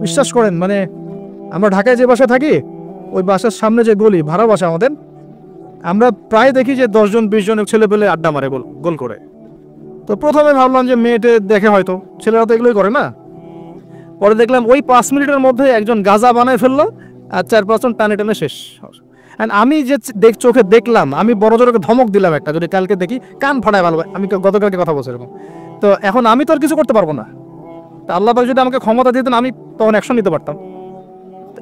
বিশ্বাস করেন, মানে আমরা ঢাকায় যে বাসায় থাকি ওই বাসার সামনে যে গলি, ভাড়া বাসা আমাদের, আমরা প্রায় দেখি যে 10 জন 20 জন ছেলে পেলে আড্ডা মারে গোল করে। তো প্রথমে ভাবলাম যে মেয়েটে দেখে, হয়তো ছেলেরা তো এগুলোই করে না। পরে দেখলাম ওই 5 মিনিটের মধ্যে একজন গাঁজা বানায় ফেললো আর 4-5 জন টানে টানে শেষ। আমি যে চোখে দেখলাম, আমি বড় জোরকে ধমক দিলাম একটা, যদি কালকে দেখি কান ফাটায় ভালো। আমি গতকালকে কথা বলছি এরকম। তো এখন আমি তো আর কিছু করতে পারবো না। তা আল্লাহ পাক যদি আমাকে ক্ষমতা দিতেন আমি তখন অ্যাকশন নিতে পারতাম।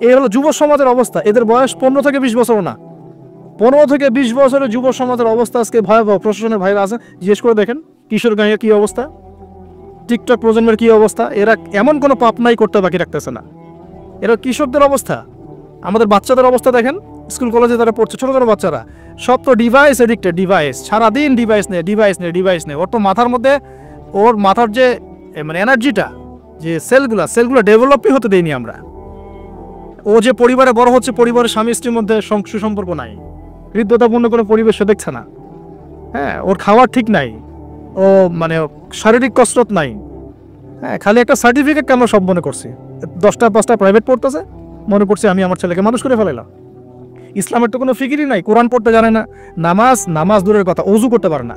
এই হলো যুব সমাজের অবস্থা। এদের বয়স 15 থেকে 20 বছরও না। 15 থেকে 20 বছরের যুব সমাজের অবস্থা আজকে ভয়াবহ। প্রশাসনের ভাইরা আছে, জিজ্ঞেস করে দেখেন কিশোরগঞ্জের কী অবস্থা, টিকটক প্রজন্মের কী অবস্থা। এরা এমন কোনো পাপ নাই করতে বাকি রাখতেছে না। এরা কিশোরদের অবস্থা। আমাদের বাচ্চাদের অবস্থা দেখেন, স্কুল কলেজে তারা পড়ছে, ছোটো ছোটো বাচ্চারা সব তো ডিভাইস এডিক্টেড। ডিভাইস সারাদিন ডিভাইস নেই। ওর তো মাথার মধ্যে, ওর মাথার যে মানে এনার্জিটা, যে সেলগুলো ডেভেলপই হতে দেয়নি আমরা। ও যে পরিবারে বড় হচ্ছে, পরিবারের স্বামী স্ত্রীর মধ্যে সুসম্পর্ক নাই, হৃদ্যতাপূর্ণ কোনো পরিবেশ সে দেখছে না। হ্যাঁ, ওর খাওয়ার ঠিক নাই, ও মানে শারীরিক কসরত নাই। হ্যাঁ, খালি একটা সার্টিফিকেট আমরা সব মনে করছি। 10টা 5টা প্রাইভেট পড়তেছে, মনে করছে আমি আমার ছেলেকে মানুষ করে ফেলাইলাম। ইসলামের তো কোনো ফিকিরই নাই, কোরআন পড়তে জানে না, নামাজ দূরের কথা, অজু করতে পারে না।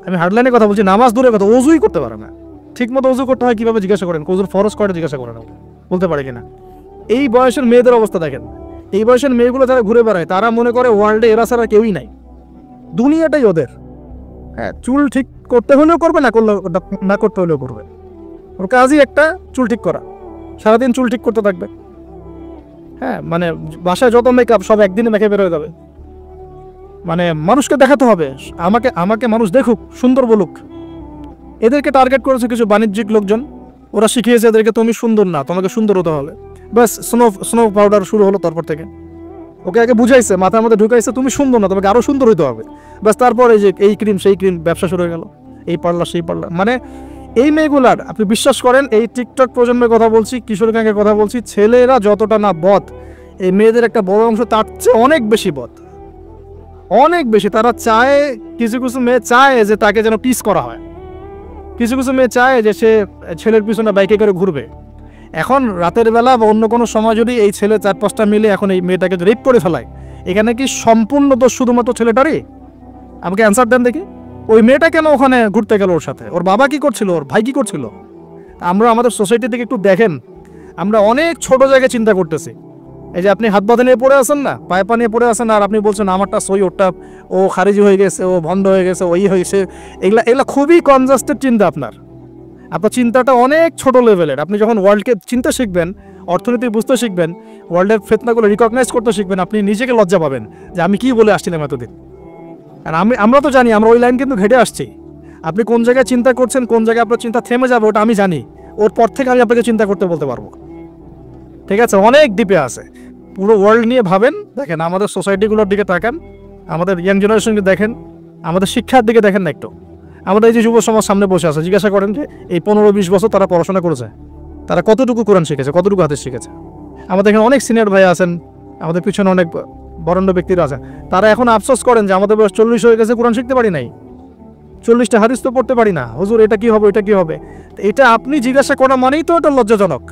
আমি হার্ডলাইনের কথা বলছি, নামাজ দূরের কথা, অজুই করতে পারে না। ঠিক মতো অজু করতে হয় কীভাবে জিজ্ঞাসা করেন, অজুর ফরজ কয়টা জিজ্ঞাসা করেন, বলতে পারে কিনা। এই বয়সের মেয়েদের অবস্থা দেখেন। এই বয়সের মেয়েগুলো যারা ঘুরে বেড়ায়, তারা মনে করে ওয়ার্ল্ডে এরা ছাড়া কেউই নাই, দুনিয়াটাই ওদের। হ্যাঁ, চুল ঠিক করতে হলেও করবে, না করতে হলেও করবে। ওর কাজই একটা, চুল ঠিক করা, সারাদিন চুল ঠিক করতে থাকবে। হ্যাঁ, মানে বাসায় যত মেকআপ সব একদিনে মেখে বেরোয় যাবে। মানে মানুষকে দেখাতে হবে, আমাকে মানুষ দেখুক, সুন্দর বলুক। এদেরকে টার্গেট করেছে কিছু বাণিজ্যিক লোকজন। ওরা শিখিয়েছে এদেরকে, তুমি সুন্দর না, তোমাকে সুন্দর হতে হবে। ব্যাস, স্নো পাউডার শুরু হলো। তারপর থেকে ওকে আগে বুঝাইছে, মাথার মধ্যে ঢুকাইছে তুমি সুন্দর না, তোমাকে আরও সুন্দর হইতে হবে। ব্যাস, তারপরে যে এই ক্রিম সেই ক্রিম ব্যবসা শুরু হয়ে গেল, এই পার্লার সেই পার্লার। মানে এই মেয়েগুলার, আপনি বিশ্বাস করেন, এই টিকটক প্রজন্মের কথা বলছি, কিশোর গ্যাংয়ের কথা বলছি, ছেলেরা যতটা না বদ, এই মেয়েদের একটা বড় অংশ তার চেয়ে অনেক বেশি বদ, অনেক বেশি। তারা চায়, কিছু কিছু মেয়ে চায় যে তাকে যেন টিস করা হয়, কিছু কিছু মেয়ে চায় যে সে ছেলের পিছনে বাইকে করে ঘুরবে। এখন রাতের বেলা বা অন্য কোনো সময় যদি এই ছেলে 4-5টা মিলে এখন এই মেয়েটাকে রেপ করে ফেলায়, এখানে কি সম্পূর্ণ দোষ শুধুমাত্র ছেলেটারই? আমাকে অ্যান্সার দেন দেখি। ওই মেয়েটা কেন ওখানে ঘুরতে গেল, ওর সাথে ওর বাবা কি করছিল, ওর ভাই কি করছিল? আমরা আমাদের সোসাইটি থেকে একটু দেখেন, আমরা অনেক ছোট জায়গায় চিন্তা করতেছি। এই যে আপনি হাত বাঁধে নিয়ে পড়ে আছেন না, পায়ে পা নিয়ে পড়ে আছেন, আর আপনি বলছেন আমারটা সই, ওরটা ও খারিজি হয়ে গেছে, ও ভণ্ড হয়ে গেছে, ওই হয়েছে। এগুলা খুবই কনজাস্টেড চিন্তা। আপনার চিন্তাটা অনেক ছোট লেভেলের। আপনি যখন ওয়ার্ল্ডকে চিন্তা শিখবেন, অর্থনীতি বুঝতে শিখবেন, ওয়ার্ল্ডের ফেতনাগুলো রিকগনাইজ করতে শিখবেন, আপনি নিজেকে লজ্জা পাবেন যে আমি কি বলে আসছিলাম এতদিন। আর আমরা তো জানি, আমরা ওই লাইন কিন্তু ঘেটে আসছি। আপনি কোন জায়গায় চিন্তা করছেন, কোন জায়গায় আপনার চিন্তা থেমে যাবে, ওটা আমি জানি। ওর পর থেকে আমি আপনাকে চিন্তা করতে বলতে পারবো। ঠিক আছে, অনেক ডিপে আছে। পুরো ওয়ার্ল্ড নিয়ে ভাবেন। দেখেন আমাদের সোসাইটিগুলোর দিকে তাকান, আমাদের ইয়াং জেনারেশনকে দেখেন, আমাদের শিক্ষার দিকে দেখেন না একটু। আমাদের এই যে যুব সমাজ সামনে বসে আছে, জিজ্ঞাসা করেন যে এই 15-20 বছর তারা পড়াশোনা করেছে, তারা কতটুকু কোরআন শিখেছে, কতটুকু হাদিস শিখেছে। আমাদের এখানে অনেক সিনিয়র ভাই আছেন, আমাদের পিছনে অনেক বরেণ্য ব্যক্তিরা আছেন, তারা এখন আফসোস করেন যে আমাদের বয়স 40 হয়ে গেছে, কোরআন শিখতে পারি নাই, 40টা হাদিস তো পড়তে পারি না, হুজুর এটা কি হবে, এটা কি হবে। এটা আপনি জিজ্ঞাসা করা মানেই তো এটা লজ্জাজনক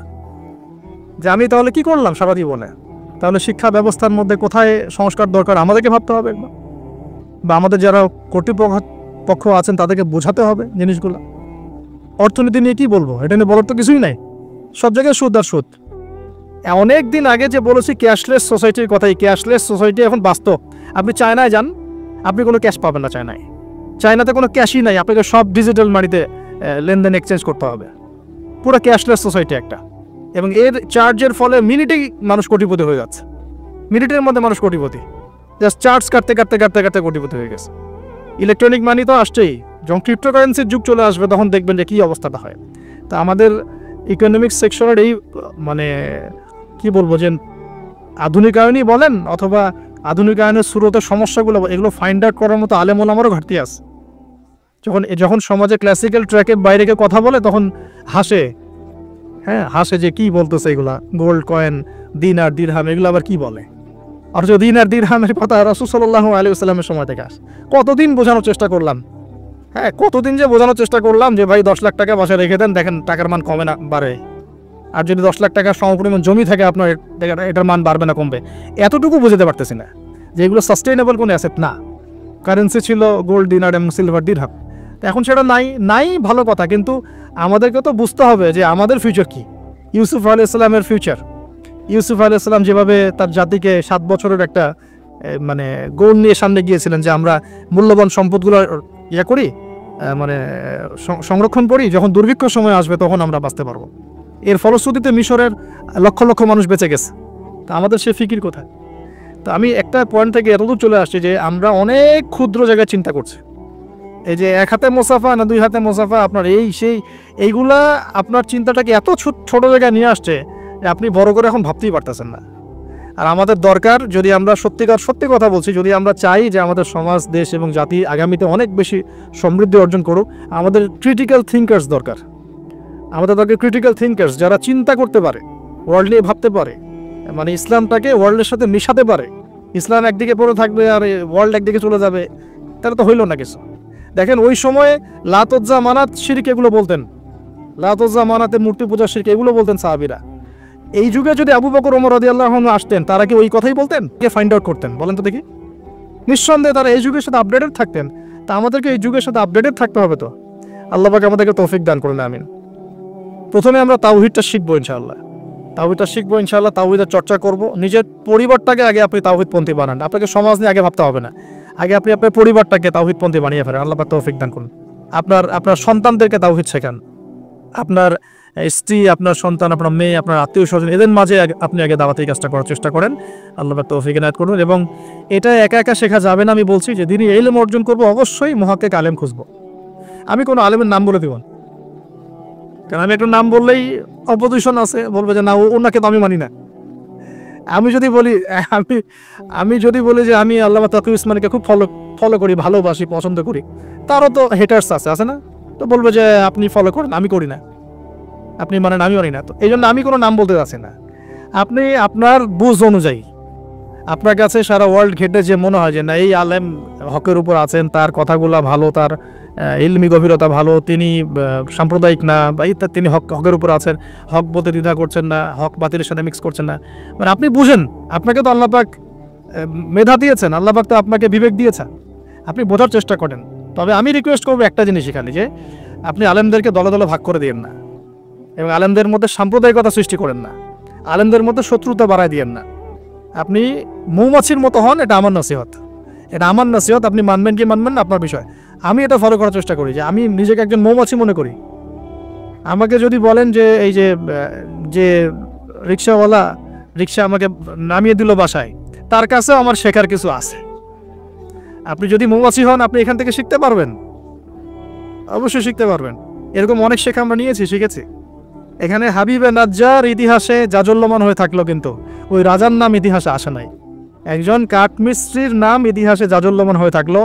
যে আমি তাহলে কি করলাম সারা জীবনে। তাহলে শিক্ষা ব্যবস্থার মধ্যে কোথায় সংস্কার দরকার আমাদেরকে ভাবতে হবে, বা আমাদের যারা কর্তৃপক্ষ আছেন তাদেরকে বোঝাতে হবে জিনিসগুলো। অর্থনীতি নিয়ে কি বলবো, এটা নিয়ে বলার তো কিছুই নাই, সব জায়গায় সুদ আর সুদ। অনেক দিন আগে যে বলেছি ক্যাশলেস সোসাইটির কথাই, ক্যাশলেস সোসাইটি এখন বাস্তব। আপনি চায়নায় যান, আপনি কোনো ক্যাশ পাবেন না। চায়নাতে কোনো ক্যাশই নাই, আপনাকে সব ডিজিটাল মানিতে লেনদেন এক্সচেঞ্জ করতে হবে। পুরো ক্যাশলেস সোসাইটি একটা, এবং এর চার্জের ফলে মিনিটেই মানুষ কোটিপতি হয়ে যাচ্ছে। মিনিটের মধ্যে মানুষ কোটিপতি, জাস্ট চার্জ কাটতে কাটতে কাটতে কাটতে কোটিপতি হয়ে গেছে। ইলেকট্রনিক মানি তো আসছেই, যখন ক্রিপ্টোকারেন্সির যুগ চলে আসবে তখন দেখবেন যে কী অবস্থাটা হয়। তা আমাদের ইকোনমিক্স সেকশনের এই মানে কি বলবো, যে আধুনিকায়নই বলেন অথবা আধুনিকায়নের শুরুতে সমস্যাগুলো, এগুলো ফাইন্ড আউট করার মতো আলেম ওলামারও ঘাটতি আছে। যখন সমাজে ক্লাসিক্যাল ট্র্যাকের বাইরে গিয়ে কথা বলে তখন হাসে, হ্যাঁ হাসে যে কি বলতেছে এগুলা, গোল্ড কয়েন, দিনার দিরহাম, এগুলো আবার কি বলে। অথচ দিনার দিরহামের কথা রাসূল সাল্লাল্লাহু আলাইহি ওয়াসাল্লামের সময় থেকে আসে। কতদিন বোঝানোর চেষ্টা করলাম, কতদিন যে বোঝানোর চেষ্টা করলাম যে ভাই 10 লাখ টাকা বাসায় রেখে দেন, দেখেন টাকার মান কমে না বাড়ে। আর যদি 10 লাখ টাকা সমপরিমাণ জমি থাকে আপনার এটার মান বাড়বে না কমবে, এতটুকু বুঝতে পারতেছি না যে এগুলো সাস্টেইনেবল কোনো অ্যাসেট না। কারেন্সি ছিল গোল্ড দিনার এবং সিলভার দিরহাম, তো এখন সেটা নাই ভালো কথা, কিন্তু আমাদেরকে তো বুঝতে হবে যে আমাদের ফিউচার কি। ইউসুফ আলাইহিস সালামের ফিউচার, ইউসুফ আলাইহিস সালাম যেভাবে তার জাতিকে 7 বছরের একটা মানে গোল নিয়ে সামনে গিয়েছিলেন যে আমরা মূল্যবান সম্পদগুলো করি, মানে সংরক্ষণ করি, যখন দুর্ভিক্ষ সময় আসবে তখন আমরা বাঁচতে পারবো। এর ফলশ্রুতিতে মিশরের লক্ষ লক্ষ মানুষ বেঁচে গেছে। তা আমাদের সে ফিকির কোথায়? তো আমি একটা পয়েন্ট থেকে এতদূর চলে আসছি যে আমরা অনেক ক্ষুদ্র জায়গায় চিন্তা করছি। এই যে 1 হাতে মোসাফা না 2 হাতে মোসাফা, আপনার এইগুলা আপনার চিন্তাটাকে এত ছোট জায়গায় নিয়ে আসছে যে আপনি বড় করে এখন ভাবতেই পারতেছেন না। আর আমাদের দরকার, যদি আমরা সত্যি কথা বলছি, যদি আমরা চাই যে আমাদের সমাজ, দেশ এবং জাতি আগামীতে অনেক বেশি সমৃদ্ধি অর্জন করুক, আমাদের ক্রিটিক্যাল থিঙ্কার্স দরকার। আমাদের দরকার ক্রিটিক্যাল থিঙ্কার্স যারা চিন্তা করতে পারে, ওয়ার্ল্ড নিয়ে ভাবতে পারে, মানে ইসলামটাকে ওয়ার্ল্ডের সাথে মিশাতে পারে। ইসলাম একদিকে পড়ে থাকবে আর ওয়ার্ল্ড একদিকে চলে যাবে, তাহলে তো হইল না কিছু। দেখেন ওই সময়ে লাত উজ্জা মানাত শিরক এগুলো বলতেন, লাত উজ্জা মানাতে মূর্তি পূজা শিরক এগুলো বলতেন সাহাবীরা। এই যুগে যদি আবু বকর ওমর রাদিয়াল্লাহু আনহু আসতেন, তারা কি ওই কথাই বলতেন? কে ফাইন্ড আউট করতেন বলেন তো দেখি? নিঃসন্দেহে তারা এই যুগের সাথে আপডেটেড থাকতেন। তা আমাদেরকে এই যুগের সাথে আপডেটেড থাকতে হবে। তো আল্লাহ পাক আমাদেরকে তৌফিক দান করুন, আমিন। প্রথমে আমরা তাওহীদটা শিখবো ইনশাআল্লাহ, তাওহীদের চর্চা করব। নিজের পরিবারটাকে আগে আপনি তাওহীদপন্থী বানান। আপনাকে সমাজ নিয়ে আগে ভাবতে হবে না, আগে আপনি আপনার পরিবারটাকে তাওহীদপন্থী বানিয়ে ফেলেন। আল্লাহ পাক তৌফিক দান করুন। আপনার সন্তানদেরকে তাওহীদ শেখান। আপনার স্ত্রী, আপনার সন্তান, আপনার মেয়ে, আপনার আত্মীয় স্বজন, এদের মাঝে আপনি আগে দাওয়াতি কাজটা করার চেষ্টা করেন। আল্লাহ পাক তৌফিক এনায়েত করুন। এবং এটা একা একা শেখা যাবে না। আমি বলছি যে দিনই ইলম অর্জন করব, অবশ্যই মুহাক্কিক আলেম খুঁজবো। আমি কোনো আলেমের নাম বলে দিব না, কারণ আমি একটা নাম বললেই অপোজিশন আছে, বলবে যে না ওনাকে তো আমি মানি না। আমি যদি বলি যে আমি আল্লামা তাকি উসমানীকে খুব ফলো করি, ভালোবাসি, পছন্দ করি, তারও তো হেটার্স আছে না? তো বলবে যে আপনি ফলো করেন, আমি করি না, আপনি মানেন, আমি মানি না। তো এই জন্য আমি কোনো নাম বলতে চাচ্ছি না। আপনি আপনার বুঝ অনুযায়ী, আপনার কাছে সারা ওয়ার্ল্ড ঘেটে যে মনে হয় যে না এই আলেম হকের উপর আছেন, তার কথাগুলো ভালো, তার ইলমি গভীরতা ভালো, তিনি সাম্প্রদায়িক না, বা তিনি হকের উপর আছেন, হক বলতে দ্বিধা করছেন না, হক বাতিলের সাথে মিক্স করছেন না, মানে আপনি বুঝেন, আপনাকে তো আল্লাহ পাক মেধা দিয়েছেন, আল্লাহ পাক তো আপনাকে বিবেক দিয়েছেন, আপনি বোঝার চেষ্টা করেন। তবে আমি রিকোয়েস্ট করবো একটা জিনিস এখানে, যে আপনি আলেমদেরকে দলে দলে ভাগ করে দিয়েন না, এবং আলেমদের মধ্যে সাম্প্রদায়িকতা সৃষ্টি করেন না, আলেমদের মধ্যে শত্রুতা বাড়ায় দিয়েন না। আপনি মৌমাছির মতো হন, এটা আমার নসিহত, আপনি মানবেন কি মানবেন না আপনার বিষয়। আমি এটা ফলো করার চেষ্টা করি, যে আমি নিজেকে একজন মৌমাছি মনে করি। আমাকে যদি বলেন যে এই যে রিক্সাওয়ালা রিক্সা আমাকে নামিয়ে দিল বাসায়, তার কাছেও আমার শেখার কিছু আছে। আপনি যদি মৌমাছি হন, আপনি এখান থেকে শিখতে পারবেন, অবশ্যই শিখতে পারবেন। এরকম অনেক শেখা আমরা শিখেছি। এখানে হাবিবে নাজ্জার ইতিহাসে জাজল্যমান হয়ে থাকলো, কিন্তু ওই রাজার নাম ইতিহাসে আসে নাই। একজন কাঠমিস্ত্রির নাম ইতিহাসে জাজল্যমান হয়ে থাকলো।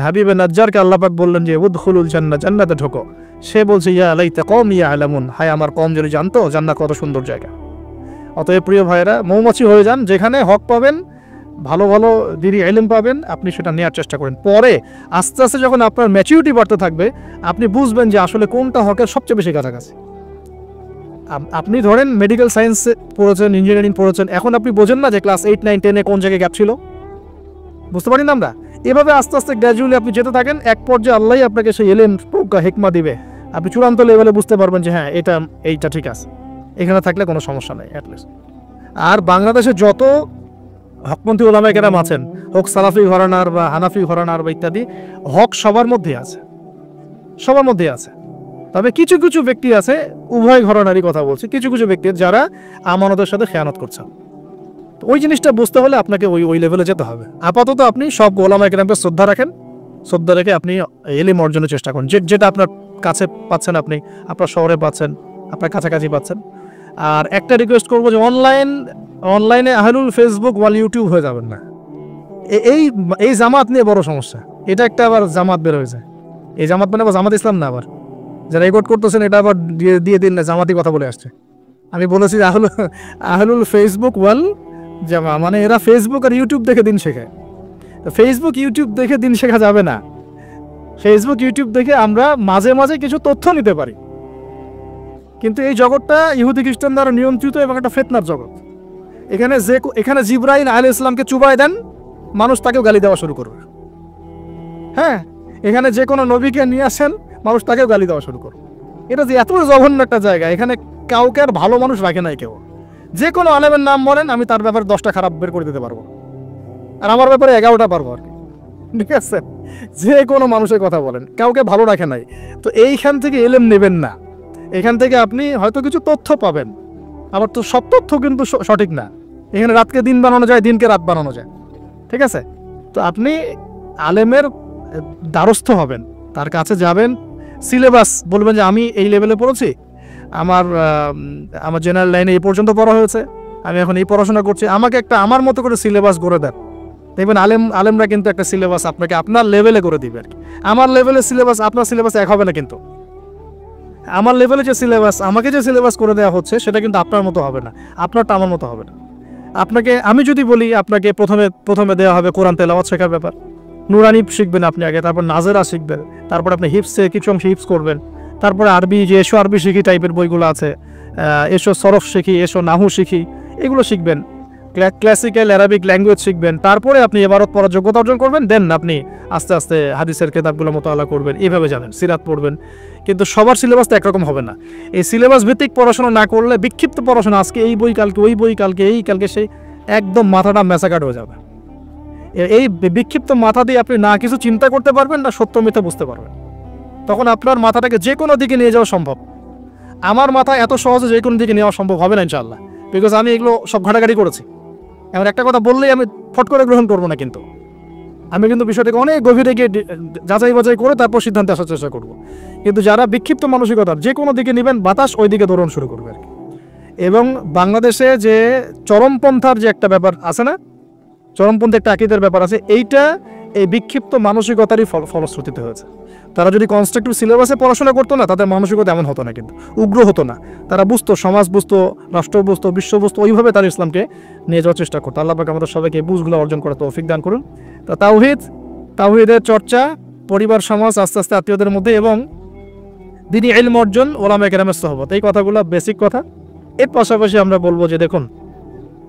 হাবিবে নাজ্জারকে আল্লাহ পাক বললেন যে উদখুলুল জান্নাহ, জান্নাতে ঢোকো। সে বলছে ইয়া লাইতা কওমি ইয়ালামুন, হায় আমার কওম যদি জানতো জান্নাত কত সুন্দর জায়গা। অতএব প্রিয় ভাইরা, মৌমাছি হয়ে যান, যেখানে হক পাবেন, ভালো ভালো দিনই ইলম পাবেন, আপনি সেটা নেওয়ার চেষ্টা করেন। পরে আস্তে আস্তে যখন আপনার ম্যাচুরিটি বাড়তে থাকবে, আপনি বুঝবেন যে আসলে কোনটা হকের সবচেয়ে বেশি কাছাকাছি। আপনি ধরেন মেডিকেল সায়েন্স পড়েছেন, ইঞ্জিনিয়ারিং পড়েছেন, এখন আপনি বোঝেন না যে ক্লাস 8, 9, 10-এ কোন জায়গায় গ্যাপ ছিল? বুঝতে পারি না আমরা। এভাবে আস্তে আস্তে গ্র্যাজুয়ালি আপনি যেতে থাকেন, এক পর্যায়ে আল্লাহই আপনাকে সেই এলেম প্রজ্ঞা হিকমা দিবে, আপনি চূড়ান্ত লেভেলে বুঝতে পারবেন যে হ্যাঁ এইটা ঠিক আছে, এখানে থাকলে কোনো সমস্যা নেই অ্যাটলিস্ট। আর বাংলাদেশে যত হকপন্থী ওলামায়ে কেরাম আছেন, হোক সালাফি ঘরানার বা হানাফি ঘরানার বা ইত্যাদি, হক সবার মধ্যেই আছে। তবে কিছু কিছু ব্যক্তি আছে, উভয় ঘরানারই কথা বলছি, কিছু কিছু ব্যক্তি যারা আমানতের সাথে খেয়ানত করছেন। ওই জিনিসটা বুঝতে হলে আপনাকে ওই লেভেলে যেতে হবে। আপাতত আপনি সব ওলামায়ে কেরামকে শ্রদ্ধা রেখে আপনি ইলম অর্জনের চেষ্টা করুন। যেটা আপনার কাছে পাচ্ছেন, আপনি আপনার শহরে পাচ্ছেন, আপনার কাছাকাছি পাচ্ছেন। আর একটা রিকোয়েস্ট করবো যে অনলাইনে আহলুল ফেসবুক ওয়াল ইউটিউব হয়ে যাবেন না। এই জামাত নিয়ে বড় সমস্যা। এটা একটা আবার জামাত বের হয়ে যায়। এই জামাত মানে আবার জামাত ইসলাম না, আবার যারা রেকর্ড করতেছেন এটা আবার দিয়ে দিন না, জামাতি কথা বলে আসছে। আমি বলেছি আহলুল ফেসবুক ওয়াল জামা, মানে এরা ফেসবুক আর ইউটিউব দেখে দিন শেখায়। তো ফেসবুক ইউটিউব দেখে দিন শেখা যাবে না। ফেসবুক ইউটিউব দেখে আমরা মাঝে মাঝে কিছু তথ্য নিতে পারি, কিন্তু এই জগৎটা ইহুদি খ্রিস্টান দ্বারা নিয়ন্ত্রিত এবং একটা ফিতনার জগৎ। এখানে জিবরাইল আলাইহিস সালামকে চুবাই দেন, মানুষ তাকেও গালি দেওয়া শুরু করবে। হ্যাঁ, এখানে যে কোনো নবীকে নিয়ে আসেন, মানুষ তাকেও গালি দেওয়া শুরু করবে। এটা যে এত জঘন্য একটা জায়গা, এখানে কাউকে আর ভালো মানুষ রাখে নাই কেউ। যে কোনো আলেমের নাম বলেন, আমি তার ব্যাপারে 10টা খারাপ বের করে দিতে পারবো, আর আমার ব্যাপারে 11টা পারবো আর কি। ঠিক আছে, যে কোনো মানুষের কথা বলেন, কাউকে ভালো রাখে নাই। তো এইখান থেকে এলেম নেবেন না। এখান থেকে আপনি হয়তো কিছু তথ্য পাবেন, আবার তো সব তথ্য কিন্তু সঠিক না। এখানে রাতকে দিন বানানো যায়, দিনকে রাত বানানো যায়। ঠিক আছে, তো আপনি আলেমের দ্বারস্থ হবেন, তার কাছে যাবেন, সিলেবাস বলবেন যে আমি এই লেভেলে পড়েছি, আমার জেনারেল লাইনে এই পর্যন্ত পড়া হয়েছে, আমি এখন এই পড়াশোনা করছি, আমাকে একটা আমার মতো করে সিলেবাস করে দেন। দেখবেন আলেমরা কিন্তু একটা সিলেবাস আপনাকে আপনার লেভেলে করে দিবে আর কি। আমার লেভেলের সিলেবাস আপনার সিলেবাস এক হবে না, কিন্তু আমার লেভেলে যে সিলেবাস, আমাকে যে সিলেবাস করে দেওয়া হচ্ছে, সেটা কিন্তু আপনার মতো হবে না, আপনারটা আমার মতো হবে না। আপনাকে আমি যদি বলি, আপনাকে প্রথমে দেওয়া হবে কোরআন তেলাওয়াত শেখার ব্যাপার, নুরানি শিখবেন আপনি আগে, তারপর নাজেরা শিখবেন, তারপর আপনি হিপসে কিছু অংশ হিপস করবেন, তারপরে আরবি, যে এসো আরবি শিখি টাইপের বইগুলো আছে, এসো সরফ শিখি, এসো নাহু শিখি, এগুলো শিখবেন, ক্লাসিক্যাল অ্যারাবিক ল্যাঙ্গুয়েজ শিখবেন, তারপরে আপনি ইবারত পড়ার যোগ্যতা অর্জন করবেন, দেন আপনি আস্তে আস্তে হাদিসের কিতাবগুলো মোতালা করবেন, এইভাবে যাবেন, সিরাত পড়বেন। কিন্তু সবার সিলেবাস তো একরকম হবে না। এই সিলেবাস ভিত্তিক পড়াশোনা না করলে, বিক্ষিপ্ত পড়াশোনা, আজকে এই বই, কালকে ওই বই, কালকে এই, কালকে সেই, একদম মাথাটা ম্যাসাকাট হয়ে যাবে। এই বিক্ষিপ্ত মাথা দিয়ে আপনি না কিছু চিন্তা করতে পারবেন, না সত্য মিথ্যা বুঝতে পারবেন। তখন আপনার মাথাটাকে যে কোনো দিকে নিয়ে যাওয়া সম্ভব। আমার মাথা এত সহজে যে কোনো দিকে নেওয়া সম্ভব হবে না ইনশাআল্লাহ, বিকজ আমি এগুলো সব ঘাটাঘাটি করেছি। এমন একটা কথা বললেই আমি ফট করে গ্রহণ করবো না, কিন্তু আমি কিন্তু বিষয়টাকে অনেক গভীরে গিয়ে যাচাই বাছাই করে তারপর সিদ্ধান্তে আসার চেষ্টা করবো। কিন্তু যারা বিক্ষিপ্ত মানসিকতার, যে কোনো দিকে নেবেন, বাতাস ওই দিকে দৌড়ানো শুরু করবে আর কি। এবং বাংলাদেশে যে চরমপন্থার যে একটা ব্যাপার আছে না, চরমপন্থী একটা আকীদার ব্যাপার আছে, এইটা এই বিক্ষিপ্ত মানসিকতারই ফলশ্রুতিতে হয়েছে। তারা যদি কনস্ট্রাকটিভ সিলেবাসে পড়াশোনা করতো না, তাদের মানসিকতা এমন হতো না, কিন্তু উগ্র হতো না। তারা বুঝতো, সমাজ বুঝতো, রাষ্ট্র বুঝতো, বিশ্ব বুঝতো, ওইভাবে তারা ইসলামকে নিয়ে যাওয়ার চেষ্টা করতো। আল্লাহ পাক আমাদের সবাইকে বুঝগুলো অর্জন করার তৌফিক দান করুন। তো তাওহীদের চর্চা, পরিবার, সমাজ, আস্তে আস্তে আত্মীয়দের মধ্যে, এবং দ্বীনি ইলম অর্জন, ওলামায়ে কেরামের সোহবত, এই কথাগুলো বেসিক কথা। এর পাশাপাশি আমরা বলবো যে দেখুন,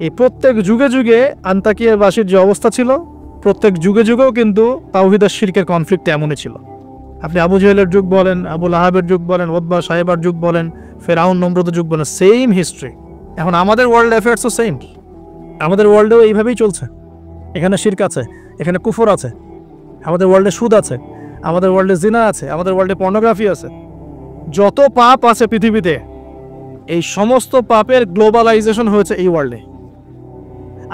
এই প্রত্যেক যুগে যুগে আন্তাকিয়াবাসীর যে অবস্থা ছিল, প্রত্যেক যুগে যুগেও কিন্তু তাওহীদ আর শিরকের কনফ্লিক্ট এমনই ছিল। আপনি আবু জেহেলের যুগ বলেন, আবু লাহাবের যুগ বলেন, উতবা সাহেবার যুগ বলেন, ফেরাউন নমরুদের যুগ বলেন, সেম হিস্ট্রি। এখন আমাদের ওয়ার্ল্ড অ্যাফেয়ার্সও সেম, আমাদের ওয়ার্ল্ডেও এইভাবেই চলছে। এখানে শিরক আছে, এখানে কুফর আছে, আমাদের ওয়ার্ল্ডে সুদ আছে, আমাদের ওয়ার্ল্ডে জিনা আছে, আমাদের ওয়ার্ল্ডে পর্নোগ্রাফি আছে। যত পাপ আছে পৃথিবীতে, এই সমস্ত পাপের গ্লোবালাইজেশন হয়েছে এই ওয়ার্ল্ডে।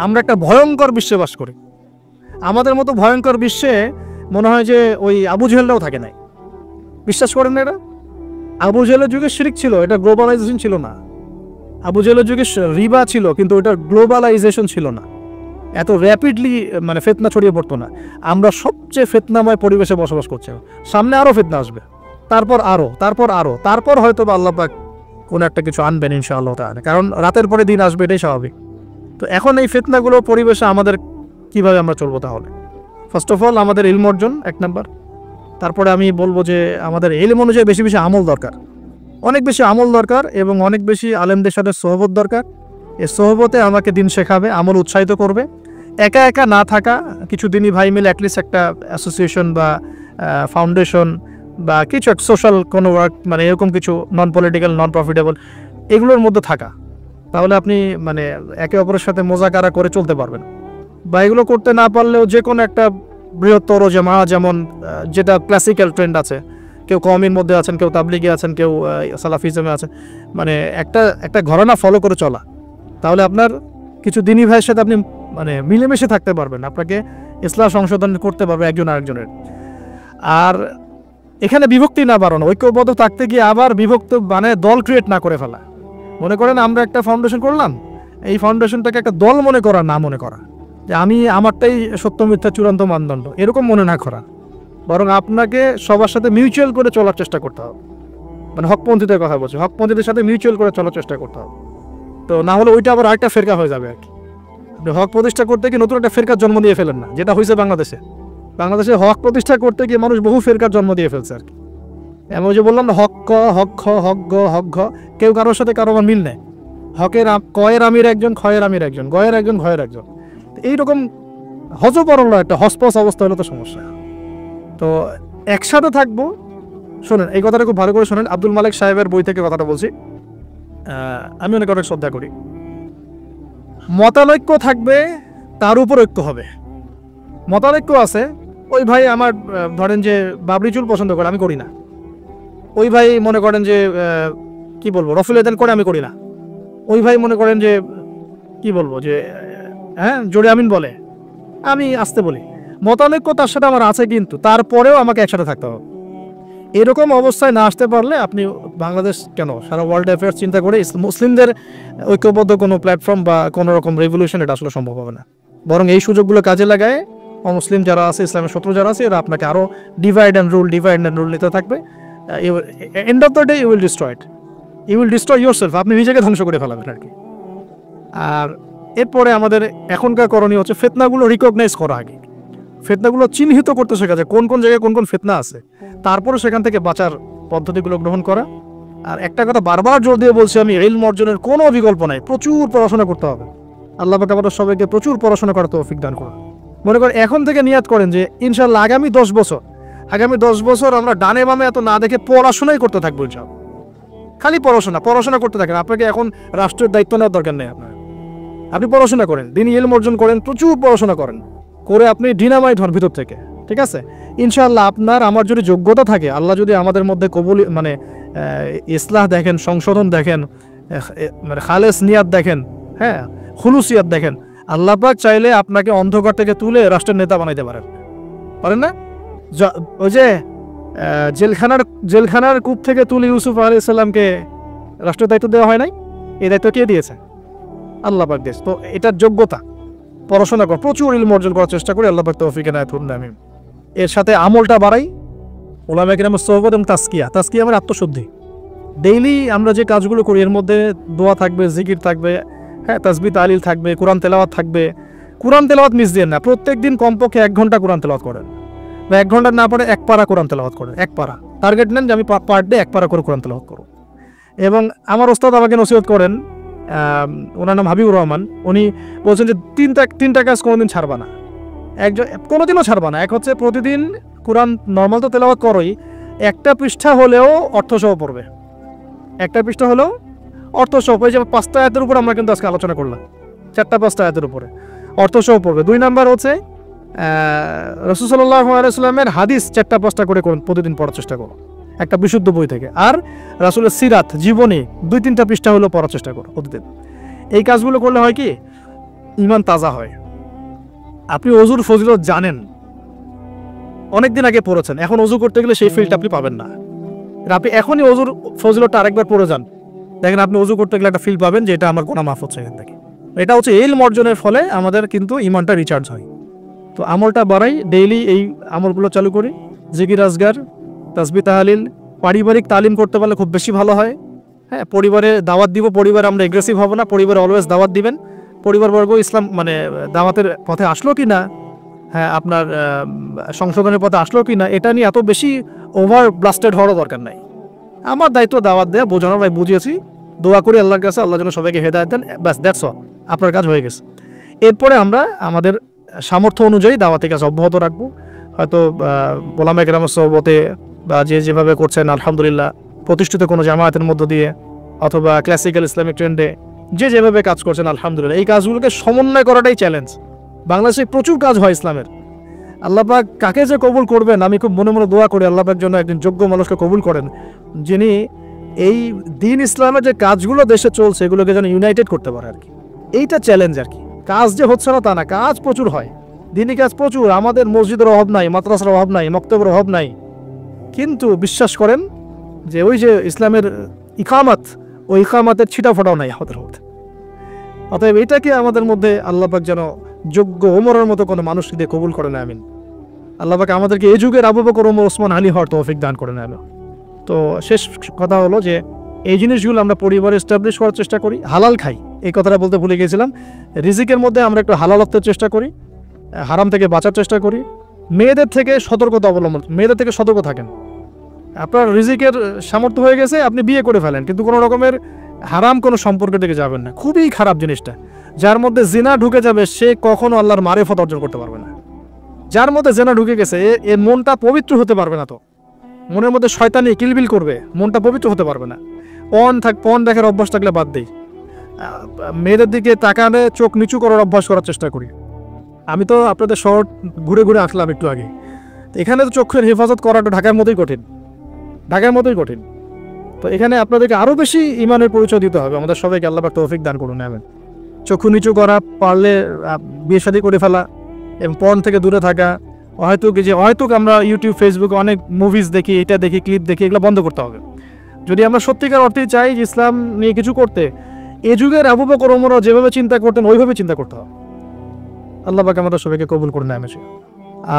আমরা একটা ভয়ঙ্কর বিশ্বে বাস করি। আমাদের মতো ভয়ঙ্কর বিশ্বে মনে হয় যে ওই আবু জেহেলরাও থাকে নাই। বিশ্বাস করেন না এটা? আবু জেহেলের যুগে শিরক ছিল, এটা গ্লোবালাইজেশন ছিল না। আবু জেহেলের যুগে রিবা ছিল, কিন্তু ওটা গ্লোবালাইজেশন ছিল না। এত র্যাপিডলি মানে ফিতনা ছড়িয়ে পড়তো না। আমরা সবচেয়ে ফিতনাময় পরিবেশে বসবাস করছি। সামনে আরও ফিতনা আসবে, তারপর হয়তো বা আল্লাহ পাক কোনো একটা কিছু আনবেন ইনশাআল্লাহ তাআলা, কারণ রাতের পরে দিন আসবে, এটাই স্বাভাবিক। তো এখন এই ফিতনাগুলো পরিবেশে আমাদের কিভাবে আমরা চলবো? তাহলে ফার্স্ট অফ অল আমাদের ইলম অর্জন 1 নাম্বার। তারপরে আমি বলবো যে আমাদের ইলম অনুযায়ী বেশি বেশি আমল দরকার, অনেক বেশি আমল দরকার, এবং অনেক বেশি আলেমদের সাথে সোহবত দরকার। এই সোহবতে আমাকে দিন শেখাবে, আমল উৎসাহিত করবে। একা একা না থাকা, কিছু দিনই ভাই মিলে অ্যাটলিস্ট একটা অ্যাসোসিয়েশন বা ফাউন্ডেশন বা কিছু এক সোশ্যাল কোনো ওয়ার্ক, মানে এরকম কিছু নন পলিটিক্যাল, নন প্রফিটেবল, এগুলোর মধ্যে থাকা, তাহলে আপনি মানে একে অপরের সাথে মোজাকারা করে চলতে পারবেন। বা এগুলো করতে না পারলেও যে কোনো একটা বৃহত্তর জামাত, যেমন যেটা ক্লাসিক্যাল ট্রেন্ড আছে, কেউ কওমির মধ্যে আছেন, কেউ তাবলিগে আছেন, কেউ সালাফিজমে আছেন, মানে একটা ঘরানা ফলো করে চলা, তাহলে আপনার কিছু দিনী ভাইয়ের সাথে আপনি মানে মিলেমিশে থাকতে পারবেন, আপনাকে ইসলাম সংশোধন করতে পারবে একজন আরেকজনের। আর এখানে বিভক্তি না বাড়ানো, ঐক্যবদ্ধ থাকতে গিয়ে আবার বিভক্ত মানে দল ক্রিয়েট না করে ফেলা। মনে করেন আমরা একটা ফাউন্ডেশন করলাম, এই ফাউন্ডেশনটাকে একটা দল মনে করা, না মনে করা যে আমি আমারটাই সত্য মিথ্যা চূড়ান্ত মানদণ্ড, এরকম মনে না করা, বরং আপনাকে সবার সাথে মিউচুয়াল করে চলার চেষ্টা করতে হবে। মানে হকপন্থীদের কথা বলছি, হকপন্থীদের সাথে মিউচুয়াল করে চলার চেষ্টা করতে হবে। তো না হলে ওইটা আবার আরেকটা ফেরকা হয়ে যাবে আর কি। আপনি হক প্রতিষ্ঠা করতে গিয়ে নতুন একটা ফেরকার জন্ম দিয়ে ফেলেন না, যেটা হয়েছে বাংলাদেশে হক প্রতিষ্ঠা করতে গিয়ে মানুষ বহু ফেরকার জন্ম দিয়ে ফেলছে আর কি। আমি ওই যে বললাম না, হক ক হক খ হক গ হক ঘ, কেউ কারোর সাথে কারো মিল নেই। কয়ের আমির একজন, ক্ষয়ের আমির একজন, গয়ের একজন, ঘয়ের একজন। এইরকম হজবরল একটা হসপস অবস্থা হলে তো সমস্যা। তো একসাথে থাকবো। শোনেন, এই কথাটা খুব ভালো করে শোনেন, আব্দুল মালিক সাহেবের বই থেকে কথাটা বলছি। আমি অনেক শ্রদ্ধা করি। মতানৈক্য থাকবে, তার উপর ঐক্য হবে। মতানৈক্য আছে, ওই ভাই আমার ধরেন যে বাবরি চুল পছন্দ করে, আমি করি না। ওই ভাই মনে করেন যে কি বলবো, রফুল এদান করে, আমি করি না। ওই ভাই মনে করেন যে কি বলবো, যে হ্যাঁ জোরে আমিন বলে, আমি আসতে বলি। মতানৈক্য তার সাথে আমার আছে, কিন্তু তারপরেও আমাকে একসাথে থাকতে হবে। এরকম অবস্থায় না আসতে পারলে আপনি বাংলাদেশ কেন, সারা ওয়ার্ল্ড অ্যাফেয়ার্স চিন্তা করে মুসলিমদের ঐক্যবদ্ধ কোনো প্ল্যাটফর্ম বা কোনো রকম রেভলিউশন, এটা আসলে সম্ভব হবে না। বরং এই সুযোগগুলো কাজে লাগায় অমুসলিম যারা আছে, ইসলামের শত্রু যারা আছে, এরা আপনাকে আরও ডিভাইড অ্যান্ড রুল নিতে থাকবে। End of the day you will destroy yourself. আপনি নিজেকে ধ্বংস করে ফেলাবেন আর কি। আর এরপরে আমাদের এখনকার করণীয় হচ্ছে ফিতনাগুলো রিকগনাইজ করা, আগে ফিতনাগুলো চিহ্নিত করতে শেখা যায়, কোন কোন জায়গায় কোন কোন ফিতনা আছে, তারপরে সেখান থেকে বাঁচার পদ্ধতিগুলো গ্রহণ করা। আর একটা কথা বারবার জোর দিয়ে বলছি আমি, ইলম অর্জনের কোনো বিকল্প নাই, প্রচুর পড়াশোনা করতে হবে। আল্লাহ পাক আমাদের সবাইকে প্রচুর পড়াশোনা করার তৌফিক দান করুন। মনে করেন এখন থেকে নিয়াত করেন যে ইনশাআল্লাহ আগামী 10 বছর আমরা ডানে বামে এত না দেখে পড়াশোনাই করতে থাকবো। ইনশাআল্লাহ খালি পড়াশোনা করতে থাকেন। আপনাকে এখন রাষ্ট্রের দায়িত্ব নেওয়ার দরকার নেই আপনার। আপনি পড়াশোনা করেন, দিনই ইলম অর্জন করেন, প্রচুর পড়াশোনা করেন, করে আপনি ডিনামাইট হন ভিতর থেকে, ঠিক আছে? ইনশাআল্লাহ আপনার আমার যদি যোগ্যতা থাকে, আল্লাহ যদি আমাদের মধ্যে কবুল মানে ইসলাহ দেখেন, সংশোধন দেখেন, মানে খালেস নিয়াত দেখেন, হ্যাঁ খুলুসিয়াত দেখেন, আল্লাহ পাক চাইলে আপনাকে অন্ধকার থেকে তুলে রাষ্ট্রের নেতা বানাইতে পারেন না? ওই যে জেলখানার কূপ থেকে তুলে ইউসুফ আলাইহিস সালামকে রাষ্ট্রের দায়িত্ব দেওয়া হয় নাই? এই দায়িত্ব কে দিয়েছে? আল্লাহ পাক দিয়েছে। তো এটার যোগ্যতা, পড়াশোনা কর, প্রচুর ইলম অর্জন করার চেষ্টা করি, আল্লাহ পাক তৌফিক এনায়েত করুন আমিন। এর সাথে আমলটা বাড়াই, উলামায়ে কেরামের সোহবত এবং তাজকিয়া মানে আত্মশুদ্ধি। ডেইলি আমরা যে কাজগুলো করি এর মধ্যে দোয়া থাকবে, জিকির থাকবে, হ্যাঁ তাসবিহ তাহলিল থাকবে, কোরআন তেলাওয়াত থাকবে। কোরআন তেলাওয়াত মিস দিয়েন না, প্রত্যেকদিন কমপক্ষে 1 ঘন্টা কোরআন তেলাওয়াত করেন, বা 1 ঘন্টা না পড়ে 1 পারা কোরআন তেলাওয়াত করেন। 1 পারা টার্গেট নেন যে আমি পার ডে 1 পারা করে কোরআন তেলাওয়াত করব। এবং আমার ওস্তাদ আমাকে নসিহত করেন, ওনার নাম হাবিবুর রহমান, উনি বলছেন যে তিনটা কাজ কোনোদিন ছাড়বা না, কোনোদিনও ছাড়বা না। এক হচ্ছে প্রতিদিন কোরআন নর্মাল তো তেলাওয়াত করোই, একটা পৃষ্ঠা হলেও অর্থসহ পড়বে, একটা পৃষ্ঠা হলেও অর্থসহ। ওই যে 5টা আয়াতের উপর আমরা কিন্তু আজকে আলোচনা করলাম, 4-5টা আয়াতের উপরে অর্থসহ পড়বে। 2 নাম্বার হচ্ছে রাসূল সাল্লাল্লাহু আলাইহি ওয়াসাল্লামের হাদিস 4-5টা করে প্রতিদিন পড়ার চেষ্টা করো, একটা বিশুদ্ধ বই থেকে। আর রাসূলের সিরাত, জীবনী 2-3টা পৃষ্ঠা হলেও পড়ার চেষ্টা করো প্রতিদিন। এই কাজগুলো করলে হয় কি, ঈমান তাজা হয়। আপনি ওযুর ফজিলত জানেন, অনেকদিন আগে পড়েছেন, এখন ওযু করতে গেলে সেই ফিলটা আপনি পাবেন না। আপনি এখনই ওযুর ফজিলতটা আরেকবার পড়ে যান, দেখেন আপনি ওযু করতে গেলে একটা ফিল পাবেন যে এটা আমার গুনাহ মাফ হচ্ছে এখান থেকে। এটা হচ্ছে ইলম অর্জনের ফলে আমাদের কিন্তু ঈমানটা রিচার্জ হয়। তো আমলটা বাড়াই, ডেইলি এই আমলগুলো চালু করি, জিকির আজগার, তাসবিহ তাহলিল, পারিবারিক তালিম করতে পারলে খুব বেশি ভালো হয়। হ্যাঁ পরিবারে দাওয়াত দিব, পরিবারে আমরা এগ্রেসিভ হব না, পরিবারে অলওয়েজ দাওয়াত দিবেন। পরিবারবর্গ ইসলাম মানে দাওয়াতের পথে আসলো কি না, হ্যাঁ আপনার সংশোধনের পথে আসলো কি না, এটা নিয়ে এত বেশি ওভার ব্লাস্টেড হওয়ারও দরকার নাই। আমার দায়িত্ব দাওয়াত দেয়া, বোঝানো, ভাই বুঝিয়েছি, দোয়া করি আল্লাহর কাছে, আল্লাহ যেন সবাইকে হেদায়েত দেন, ব্যাস দ্যাটস অল, আপনার কাজ হয়ে গেছে। এরপরে আমরা আমাদের সামর্থ্য অনুযায়ী দাওয়াতের কাজ অব্যাহত রাখবো। হয়তো উলামায়ে কেরামের সোহবতে বা যেভাবে করছেন আলহামদুলিল্লাহ, প্রতিষ্ঠিত কোনো জামায়াতের মধ্য দিয়ে অথবা ক্লাসিক্যাল ইসলামিক ট্রেন্ডে যেভাবে কাজ করছেন আলহামদুলিল্লাহ, এই কাজগুলোকে সমন্বয় করাটাই চ্যালেঞ্জ। বাংলাদেশে প্রচুর কাজ হয় ইসলামের, আল্লাহ পাক কাকে যে কবুল করবেন, আমি খুব মনে মনে দোয়া করি আল্লাহ পাক যেন একজন যোগ্য মানুষকে কবুল করেন, যিনি এই দিন ইসলামের যে কাজগুলো দেশে চলছে এগুলোকে যেন ইউনাইটেড করতে পারে আর কি। এইটা চ্যালেঞ্জ আর কি। কাজ যে হচ্ছে না তা না, কাজ প্রচুর হয়, দিনই কাজ প্রচুর। আমাদের মসজিদের অভাব নাই, মাদ্রাসার অভাব নাই, মক্তবের অভাব নাই, কিন্তু বিশ্বাস করেন যে ওই যে ইসলামের ইকামত, ওই ইকামতের ছিটা ফোটাও নাই আমাদের মধ্যে। অতএব এটাকে আমাদের মধ্যে আল্লাহ পাক যেন যোগ্য ওমরের মতো কোনো মানুষকে দিয়ে কবুল করেন আমিন। আল্লাহ পাক আমাদেরকে এই যুগের আবু বকর, ওমর, ওসমান, আলী হওয়ার তৌফিক দান করেন আমিন। তো শেষ কথা হলো যে এই জিনিসগুলো আমরা পরিবারে এস্টাবলিশ করার চেষ্টা করি, হালাল খাই, এই কথাটা বলতে ভুলে গেছিলাম। রিজিকের মধ্যে আমরা একটু হালালত্বের চেষ্টা করি, হারাম থেকে বাঁচার চেষ্টা করি। মেয়েদের থেকে সতর্কতা অবলম্বন, মেয়েদের থেকে সতর্ক থাকেন। আপনার রিজিকের সামর্থ্য হয়ে গেছে, আপনি বিয়ে করে ফেলেন, কিন্তু কোনো রকমের হারাম কোনো সম্পর্কের দিকে যাবেন না। খুবই খারাপ জিনিসটা। যার মধ্যে জিনা ঢুকে যাবে সে কখনো আল্লাহর মারিফত অর্জন করতে পারবে না। যার মধ্যে জিনা ঢুকে গেছে এর মনটা পবিত্র হতে পারবে না। তো মনের মধ্যে শয়তানি কিলবিল করবে, মনটা পবিত্র হতে পারবে না। পণ দেখার অভ্যাস থাকলে বাদ দেই। মেয়েদের দিকে তাকালে চোখ নিচু করার অভ্যাস করার চেষ্টা করি। আমি তো আপনাদের শহর ঘুরে ঘুরে আসলাম একটু আগে, এখানে তো চোখের হেফাজত করাটা ঢাকার মতোই কঠিন। তো এখানে আপনাদেরকে আরও বেশি ইমানের পরিচয় দিতে হবে। আমাদের সবাইকে আল্লাহ পাক তৌফিক দান করুন, আমিন। চক্ষু নিচু করা, পারলে বিয়ে শাদী করে ফেলা এবং পর্ন থেকে দূরে থাকা। হয়তো আমরা ইউটিউব ফেসবুকে অনেক মুভিজ দেখি, এটা দেখি, ক্লিপ দেখি, এগুলো বন্ধ করতে হবে। যদি আমরা সত্যিকার অর্থে চাই যে ইসলাম নিয়ে কিছু করতে, এ যুগের আবু বকর ওমর যেভাবে চিন্তা করতেন ওইভাবে চিন্তা করতে হবে। আল্লাহ পাক আমাদের সবাইকে কবুল করে নেয়।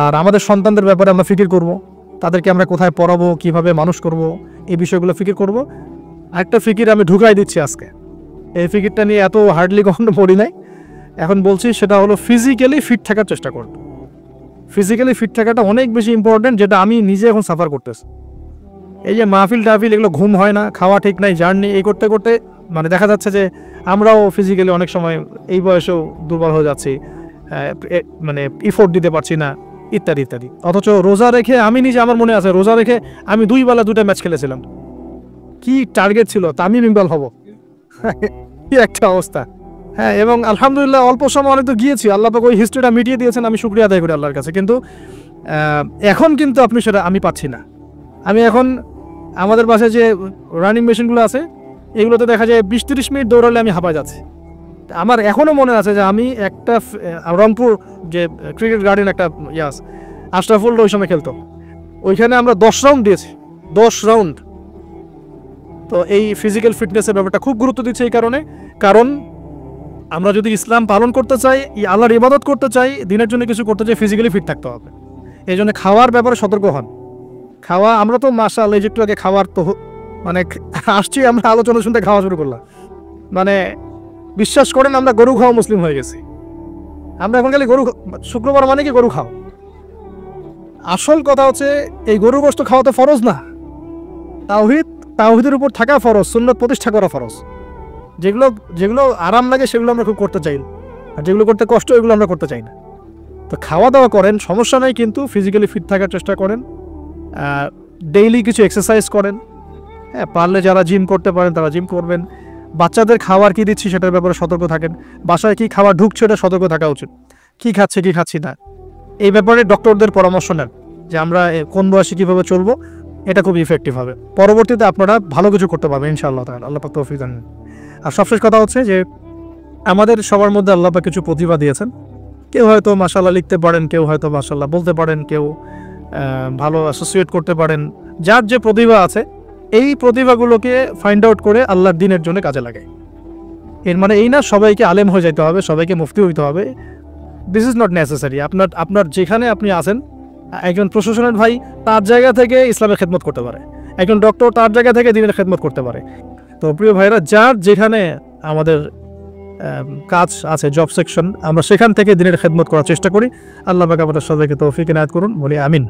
আর আমাদের সন্তানদের ব্যাপারে আমরা ফিকির করব, তাদেরকে আমরা কোথায় পড়াবো, কিভাবে মানুষ করব, এই বিষয়গুলো ফিকির করব। আরেকটা ফিকির আমি ঢুকাই দিচ্ছি আজকে, এই ফিকিরটা নিয়ে এত হার্ডলি কখনো পড়ি নাই, এখন বলছি। সেটা হলো ফিজিক্যালি ফিট থাকার চেষ্টা করব। ফিজিক্যালি ফিট থাকাটা অনেক বেশি ইম্পর্টেন্ট, যেটা আমি নিজে এখন সাফার করতেছি। এই যে মাহফিল টাহফিল, এগুলো ঘুম হয় না, খাওয়া ঠিক নাই, জার্নি এই করতে করতে মানে দেখা যাচ্ছে যে আমরাও ফিজিক্যালি অনেক সময় এই বয়সেও দুর্বল হয়ে যাচ্ছি, মানে ইফোর্ট দিতে পারছি না, ইত্যাদি ইত্যাদি। অথচ রোজা রেখে আমি নিজে, আমার মনে আছে, রোজা রেখে আমি 2 বেলা 2টা ম্যাচ খেলেছিলাম। কি টার্গেট ছিল, তামিম ইকবাল হব, কি একটা অবস্থা। হ্যাঁ, এবং আলহামদুলিল্লাহ অল্প সময় অনেক তো গিয়েছি, আল্লাহ পাক ওই হিস্ট্রিটা মিটিয়ে দিয়েছেন, আমি শুকরিয়া আদায় করি আল্লাহর কাছে। কিন্তু এখন কিন্তু আপনি সেটা আমি পাচ্ছি না। আমি এখন আমাদের বাসায় যে রানিং মেশিনগুলো আছে, এগুলোতে দেখা যায় 20-30 মিনিট দৌড়ালে আমি হাঁপায় যাচ্ছি। আমার এখনও মনে আছে যে আমি একটা রংপুর যে ক্রিকেট গার্ডেন একটা আশরাফুল ওই সময় খেলতো, ওইখানে আমরা 10 রাউন্ড দিয়েছি, 10 রাউন্ড। তো এই ফিজিক্যাল ফিটনেসের ব্যাপারটা খুব গুরুত্ব দিচ্ছে এই কারণ আমরা যদি ইসলাম পালন করতে চাই, আল্লাহর ইবাদত করতে চাই, দিনের জন্য কিছু করতে চাই, ফিজিক্যালি ফিট থাকতে হবে। এই জন্য খাওয়ার ব্যাপারে সতর্ক হন। খাওয়া, আমরা তো মাশাআল্লাহ একটু আগে খাওয়ার তো মানে আসছি, আমরা আলোচনা শুনতে খাওয়া শুরু করলাম। মানে বিশ্বাস করেন আমরা গরু খাওয়া মুসলিম হয়ে গেছি। আমরা এখন খালি শুক্রবার মানে কি গরু খাও। আসল কথা হচ্ছে এই গরু গোশত খাওয়া তো ফরজ না, তাওহীদের উপর থাকা ফরজ, সুন্নাত প্রতিষ্ঠা করা ফরজ। যেগুলো আরাম লাগে সেগুলো আমরা খুব করতে চাই, আর যেগুলো করতে কষ্ট এগুলো আমরা করতে চাই না। তো খাওয়া দাওয়া করেন, সমস্যা নাই, কিন্তু ফিজিক্যালি ফিট থাকার চেষ্টা করেন। ডেইলি কিছু এক্সারসাইজ করেন। হ্যাঁ, পারলে যারা জিম করতে পারেন তারা জিম করবেন। বাচ্চাদের খাবার কি দিচ্ছি সেটার ব্যাপারে সতর্ক থাকেন। বাসায় কি খাবার ঢুকছে এটা সতর্ক থাকা উচিত। কি খাচ্ছি না, এই ব্যাপারে ডক্টরদের পরামর্শ নেন যে আমরা কোন বয়সে কীভাবে চলবো, এটা খুব ইফেক্টিভ হবে। পরবর্তীতে আপনারা ভালো কিছু করতে পারবেন ইনশাআল্লাহ তাআলা, আল্লাহ পাক তৌফিক দান। আর সবশেষ কথা হচ্ছে যে আমাদের সবার মধ্যে আল্লাহ পাক কিছু প্রতিভা দিয়েছেন। কেউ হয়তো মাশাআল্লাহ লিখতে পারেন, কেউ হয়তো মাশাআল্লাহ বলতে পারেন, কেউ ভালো অ্যাসোসিয়েট করতে পারেন। যার যে প্রতিভা আছে এই প্রতিভাগুলোকে ফাইন্ড আউট করে আল্লাহর দ্বীনের জন্য কাজে লাগায়। এর মানে এই না সবাইকে আলেম হয়ে যেতে হবে, সবাইকে মুফতি হইতে হবে। This is not necessary. আপনার যেখানে আপনি আছেন, একজন প্রশাসনের ভাই তার জায়গা থেকে ইসলামের খেদমত করতে পারে, একজন ডক্টর তার জায়গা থেকে দ্বীনের খেদমত করতে পারে। তো প্রিয় ভাইরা, যার যেখানে আমাদের কাজ আছে, জব সেকশন, আমরা সেখান থেকে দ্বীনের খেদমত করার চেষ্টা করি। আল্লাহ পাক আমাদের সবাইকে তৌফিক ইনায়াত করুন, বলি আমিন।